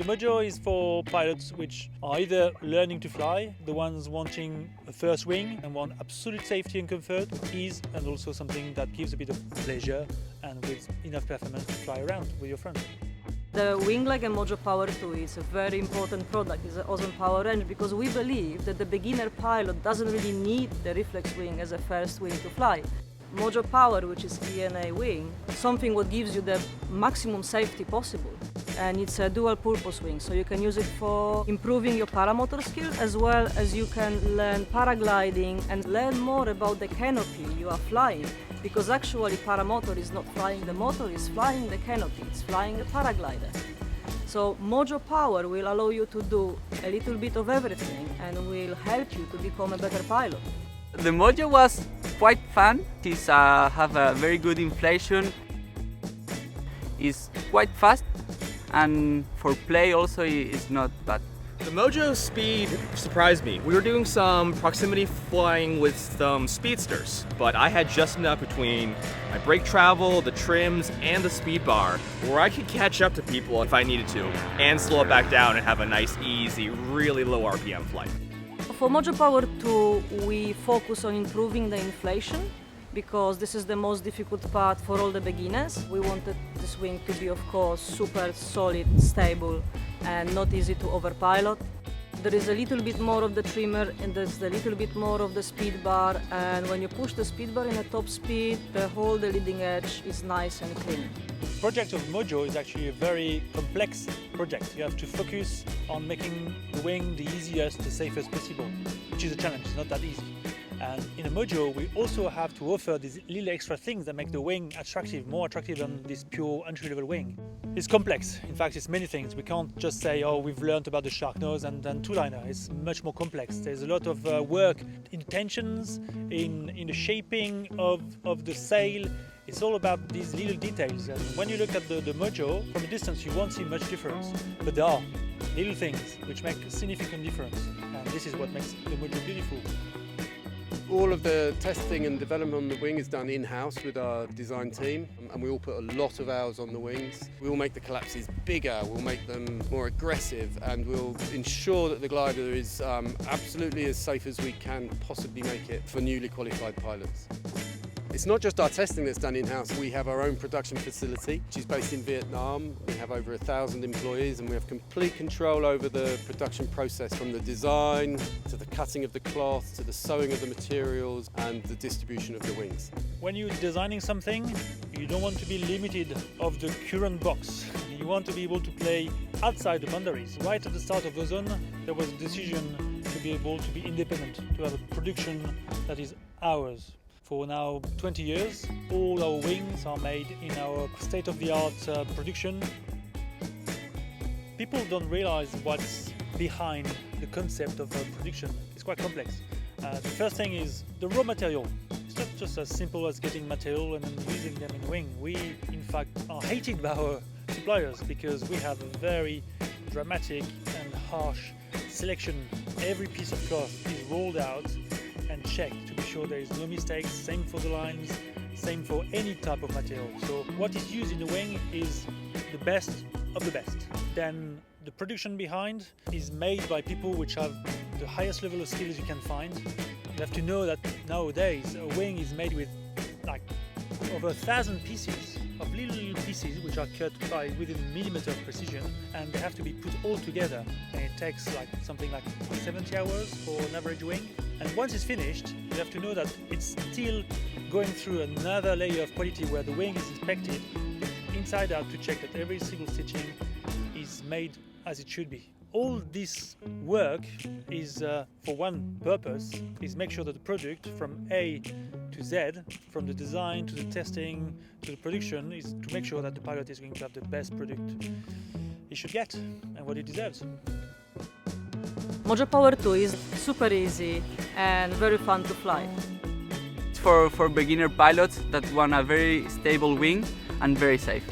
The Mojo is for pilots which are either learning to fly, the ones wanting a first wing and want absolute safety and comfort, ease, and also something that gives a bit of pleasure and with enough performance to fly around with your friends. The wing like a Mojo Power 2 is a very important product. It's an Ozone power range because we believe that the beginner pilot doesn't really need the reflex wing as a first wing to fly. Mojo Power, which is ENA wing, something what gives you the maximum safety possible. And it's a dual purpose wing, so you can use it for improving your paramotor skill as well as you can learn paragliding and learn more about the canopy you are flying. Because actually paramotor is not flying the motor, it's flying the canopy, it's flying a paraglider. So Mojo Power will allow you to do a little bit of everything and will help you to become a better pilot. The Mojo was quite fun. It have a very good inflation. It's quite fast, and for play also it's not bad. The Mojo speed surprised me. We were doing some proximity flying with some speedsters, but I had just enough between my brake travel, the trims, and the speed bar where I could catch up to people if I needed to and slow it back down and have a nice, easy, really low RPM flight. For Mojo Power 2, we focus on improving the inflation because this is the most difficult part for all the beginners. We wanted this wing to be, of course, super solid, stable, and not easy to overpilot. There is a little bit more of the trimmer and there's a little bit more of the speed bar, and when you push the speed bar in a top speed, the whole leading edge is nice and clean. The project of Mojo is actually a very complex project. You have to focus on making the wing the easiest, the safest possible, which is a challenge, it's not that easy. And in a Mojo, we also have to offer these little extra things that make the wing attractive, more attractive than this pure entry-level wing. It's complex. In fact, it's many things. We can't just say, oh, we've learned about the shark nose and two-liner. It's much more complex. There's a lot of work in tensions, in the shaping of the sail. It's all about these little details. And when you look at the Mojo, from a distance, you won't see much difference. But there are little things which make a significant difference. And this is what makes the Mojo beautiful. All of the testing and development on the wing is done in-house with our design team, and we all put a lot of hours on the wings. We will make the collapses bigger, we'll make them more aggressive, and we'll ensure that the glider is absolutely as safe as we can possibly make it for newly qualified pilots. It's not just our testing that's done in-house. We have our own production facility, which is based in Vietnam. We have over 1,000 employees and we have complete control over the production process, from the design to the cutting of the cloth to the sewing of the materials and the distribution of the wings. When you're designing something, you don't want to be limited of the current box. You want to be able to play outside the boundaries. Right at the start of Ozone, there was a decision to be able to be independent, to have a production that is ours. For now 20 years, all our wings are made in our state-of-the-art production. People don't realize what's behind the concept of production. It's quite complex. The first thing is the raw material. It's not just as simple as getting material and then using them in a wing. We, in fact, are hated by our suppliers because we have a very dramatic and harsh selection. Every piece of cloth is rolled out and checked to be sure there is no mistakes. Same for the lines, same for any type of material. So what is used in the wing is the best of the best. Then the production behind is made by people which have the highest level of skills you can find. You have to know that nowadays a wing is made with like over 1,000 pieces of little pieces which are cut by within a millimeter of precision, and they have to be put all together, and it takes like something like 70 hours for an average wing. And once it's finished, you have to know that it's still going through another layer of quality where the wing is inspected inside out to check that every single stitching is made as it should be. All this work is for one purpose, is make sure that the product from A to Z, from the design to the testing to the production, is to make sure that the pilot is going to have the best product he should get and what he deserves. Mojo Power 2 is super easy and very fun to fly. It's for beginner pilots that want a very stable wing and very safe.